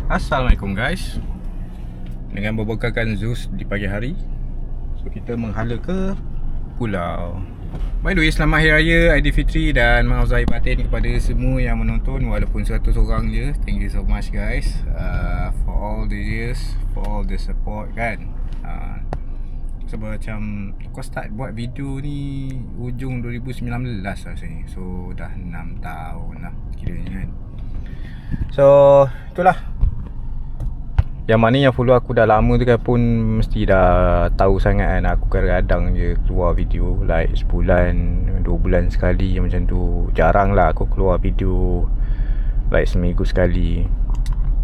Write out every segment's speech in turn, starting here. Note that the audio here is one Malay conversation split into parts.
Assalamualaikum guys. Dengan berbekalkan Zeus di pagi hari, so kita menghala ke pulau. By the way, selamat Hari Raya Aidilfitri dan maaf zahir batin kepada semua yang menonton, walaupun 100 orang je. Thank you so much guys, for all the years, for all the support kan. Sebab macam kau start buat video ni hujung 2019 rasanya. So dah 6 tahun lah kiranya kan. So itulah, yang mana yang follow aku dah lama tu kan pun mesti dah tahu sangat kan. Aku kadang-kadang je keluar video like sebulan, 2 bulan sekali macam tu. Jarang lah aku keluar video like seminggu sekali.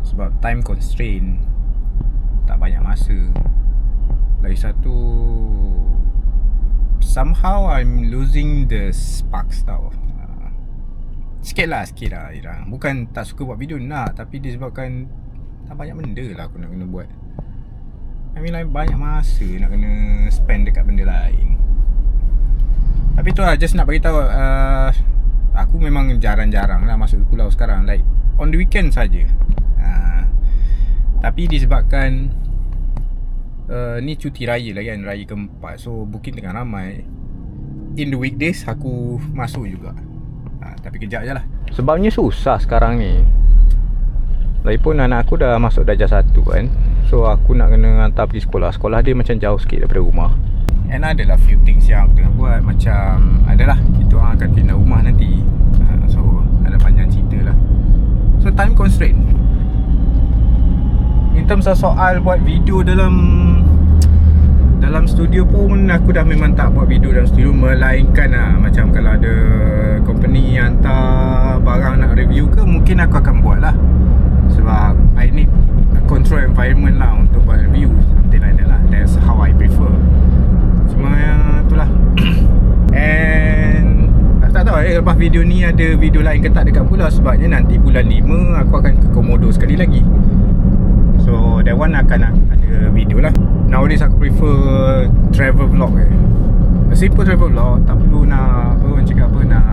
Sebab time constraint, tak banyak masa. Lagi satu, somehow I'm losing the sparks tau. Sikit lah Irang. Bukan tak suka buat video nak, tapi disebabkan tak banyak benda lah aku nak kena buat. I mean like banyak masa nak kena spend dekat benda lain. Tapi tu lah, just nak beritahu, aku memang jarang-jarang lah masuk pulau sekarang, like on the weekend saja. Tapi disebabkan ni cuti raya lah kan, raya keempat. So booking tengah ramai. In the weekdays aku masuk juga. Tapi kejap je lah. Sebabnya susah sekarang ni. Lagipun anak aku dah masuk darjah 1 kan. So aku nak kena hantar pergi sekolah. Sekolah dia macam jauh sikit daripada rumah. And adalah few things yang aku tengah buat. Macam adalah kita orang akan pindah rumah nanti. So ada panjang cerita lah. So time constraint. In terms of soal buat video dalam studio pun, aku dah memang tak buat video dalam studio. Melainkan lah, macam kalau ada company yang hantar barang nak review ke, mungkin aku akan buat lah. Sebab I need a control environment lah untuk buat review. Something like that lah. That's how I prefer. Cuma itulah. And aku tak tahu lepas video ni ada video lain ke tak dekat pulau. Sebabnya nanti bulan 5 aku akan ke Komodo sekali lagi. So that one akan ada video lah. Nowadays aku prefer travel vlog A simple travel vlog. Tak perlu nak orang cakap apa, nak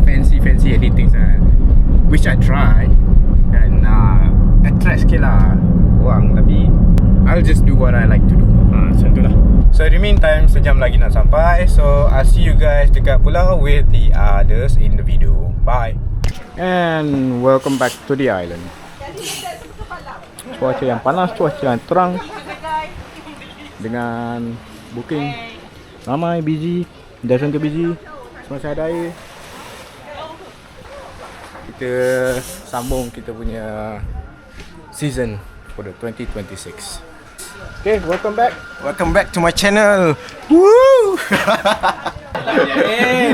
fancy editing sangat. Which I try. Dan attract sikit lah orang. Tapi I'll just do what I like to do. Macam tu lah. So in the meantime, sejam lagi nak sampai. So I'll see you guys dekat pulau with the others in the video. Bye. And welcome back to the island. Cuaca yang panas, cuaca yang terang, dengan booking ramai, busy, doesn't get busy, semasa ada air. Kita sambung kita punya season for the 2026. Okay, welcome back to my channel. Woo!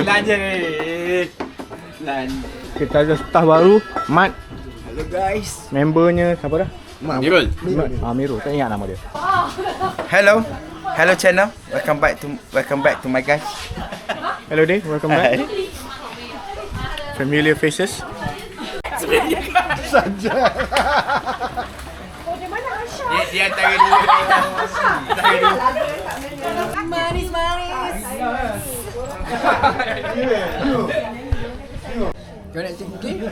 Lanjut. Kita ada staff baru, Mat. Hello guys. Membernya siapa dah? Mirul. Mirul, tak ingat nama dia. Hello channel. Welcome back to my guys. Hello Dave, welcome back. Familiar faces. Saja. Dia antara dulu. Manis. Kau nak cakap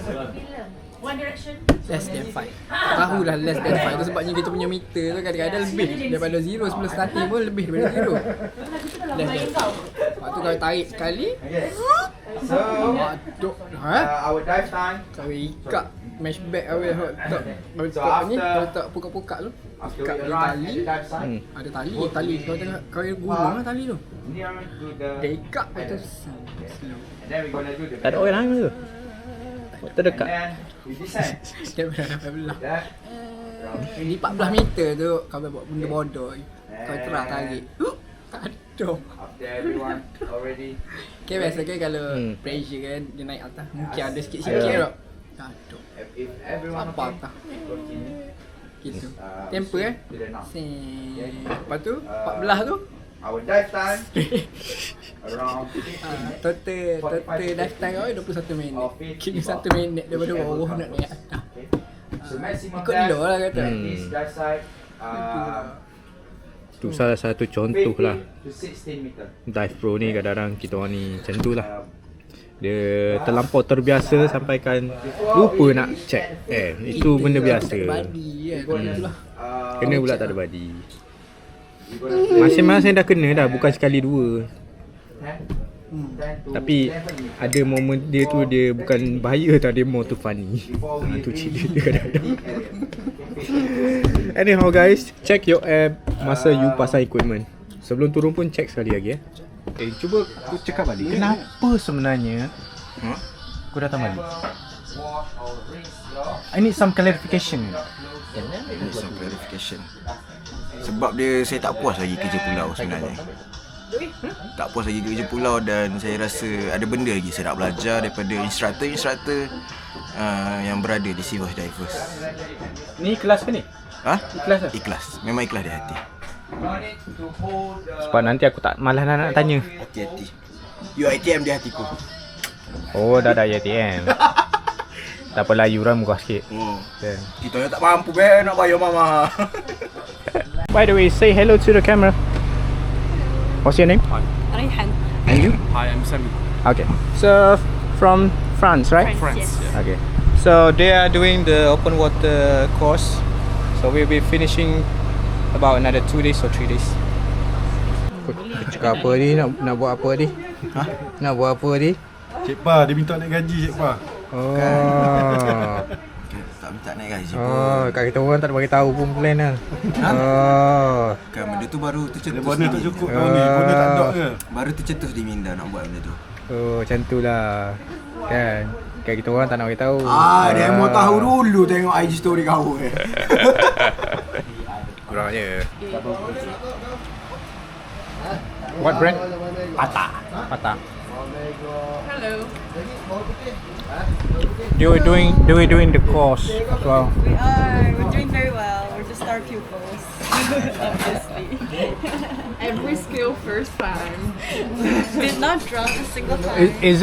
One Direction. less than 5. Tahulah less than 5 tu sebabnya kita punya meter tu kadang-kadang lebih daripada 0. Sebelum starting pun lebih daripada 0. Less than 5. Lepas tu kau tarik sekali. So, our dive time. Kau ikat mesh bag awal letak ni, letak pukak-pukak tu. Ikat dia tali. Ada tali. Kau tengok kau gulung lah tali tu. Dia ikat lepas tu slow. Tak ada orang lain ke? Terdekat. Dia dah belah. Ini 14 meter tu kau buat benda bodoh. Kau terah tarik. Tak ada. Okay, biasa kan kalau pressure kan dia naik atas, mungkin ada sikit-sikit tau. Tak ada. Apa tak? Gitu. Temper kan? Lepas tu 14 tu Our dive time around total dive time kau 21 minit. Kira 1 minit daripada bawah nak naik atas. So maximum Ikut dulu lah kata. this dive side Tu salah satu contoh lah. 15 to 16 meter. Dive pro ni kadang-kadang kita orang ni macam tu lah. Dia terlampau terbiasa sampaikan lupa nak check. Itu benda biasa. Body kan. Itulah. Kena pula tak ada body. Masing-masing dah kena dah, bukan sekali dua. Tapi ada momen dia tu dia bukan bahaya tau, dia more tu funny. Tu cerita dia kadang-kadang. Anyhow guys, check your app masa you pasang equipment. Sebelum turun pun check sekali lagi cuba aku cakap balik. Kenapa sebenarnya kau datang balik? I need some clarification. Some clarification. Sebab saya tak puas lagi kerja pulau sebenarnya. Tak puas lagi kerja pulau dan saya rasa ada benda lagi saya nak belajar daripada instruktor yang berada di Sea Voice Divers. Ni kelas ke ni? Ikhlas ke? Ikhlas. Memang ikhlas di hati. Sebab nanti aku tak malas nak tanya. Hati-hati. UiTM di hatiku. Oh, dah ada ATM. Tak apalah, yuran murah sikit. Okay. Kita yang tak mampu nak bayar mama. By the way, say hello to the camera. What's your name? Rayhan. And you? Hi, I'm Sami. Okay. So from France, right? France. Yes. Yeah. Okay. So they are doing the open water course. So we'll be finishing about another 2 days or 3 days. Cakap apa ni? Nak buat apa ni? Nak buat apa ni? Cik Pa, dia minta naik gaji Cik Pa. Oh. Tak minta naik gaji Oh, pun. kat kita orang tak ada bagi tahu pun plan lah. Oh. Kan benda tu baru Dia tercetus bonus tak cukup tahun ni. Bonus tak ada ke? Baru tercetus di minda nak buat benda tu. Oh, macam tu lah. Kan? Kat kita orang tak nak bagi tahu. Dia mau tahu dulu tengok IG story kau. Kurang je. What brand? Pata. Hello. We're doing the course as well. We're doing very well. We're just our pupils. Obviously. Every skill first time. Did not drop a single time. Is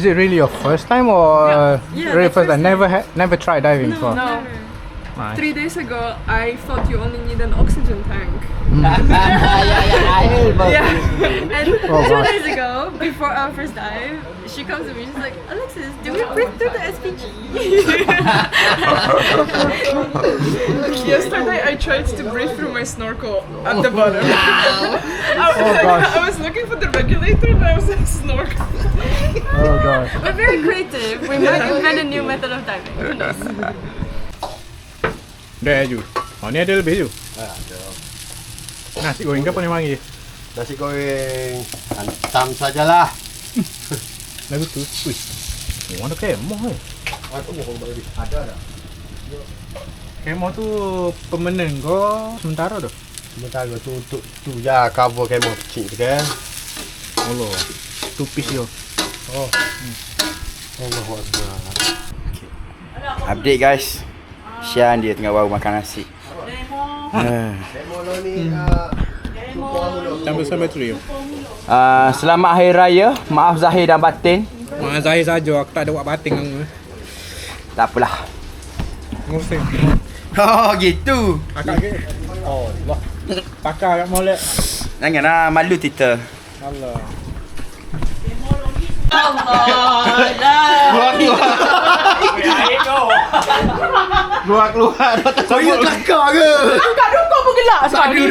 it really your first time or Yeah, really the first time? first Never tried diving before. No. Nice. 3 days ago, I thought you only need an oxygen tank. Yeah. And Oh, 2 gosh. days ago, before our first dive, she comes to me, she's like, Alexis, do we breathe through the SPG? Yesterday, I tried to breathe through my snorkel at the bottom. gosh. I was looking for the regulator and I was snorkeling. Oh gosh. We're very creative. We might invent a new method of diving. Who knows? Dah Ju. Oh ni ada lebih Ju. Ada. Nasi goreng ke apa ni mari? Nasi goreng hantam sajalah. Lagu tu. Wih. Ni mana kemoh ni? Ada. Kemoh tu permanent ke sementara tu? Sementara tu untuk tu je cover kamera kecil tu kan. Allah. Tu piece dia. Oh. Allahu Akbar. Update guys. Syan dia tengah baru makan nasi. Kamera ni Tambah sampai tu dia. Selamat Hari Raya. Maaf zahir dan batin. Mak Zahir saja, aku tak ada buat bating dengan Tak apalah. Ngusik. Oh gitu. Pakar ke? Oh Allah. Pakar kat molek. Janganlah malu kita. Allah. keluar Kau ingat kelakar ke? Kat rumah pun gelap sekali.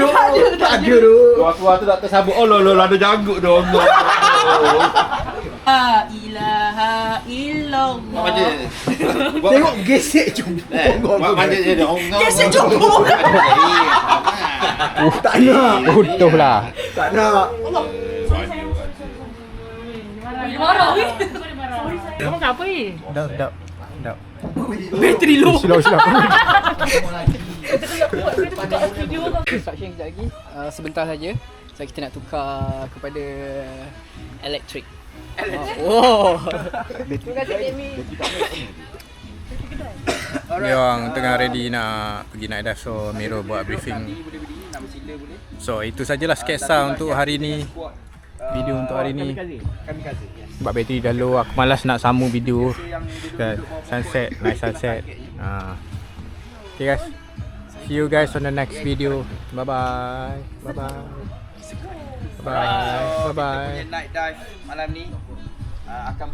Tak ada tu. keluar tu tak tersabut. Oh lolo ada janggut tu. La ilaha illallah. Tengok gesek jumpa. Gesek jumbo. Tak nak. Utuh lah. Tak nak. Marah weh. Kamu apa ni? Dah. Bateri low. Silap. Instruction kejap lagi. Sebentar saja. So kita nak tukar kepada elektrik. Oh. Terima kasih Demi. Dia orang tengah ready nak pergi night dive, so Miro buat briefing. So itu sajalah sketsa untuk hari ni. Video untuk hari ni. Sebab bateri dah low, aku malas nak sambung video kan. Sunset, night sunset. Okay guys, see you guys on the next video. Bye bye. Night dive malam ni akan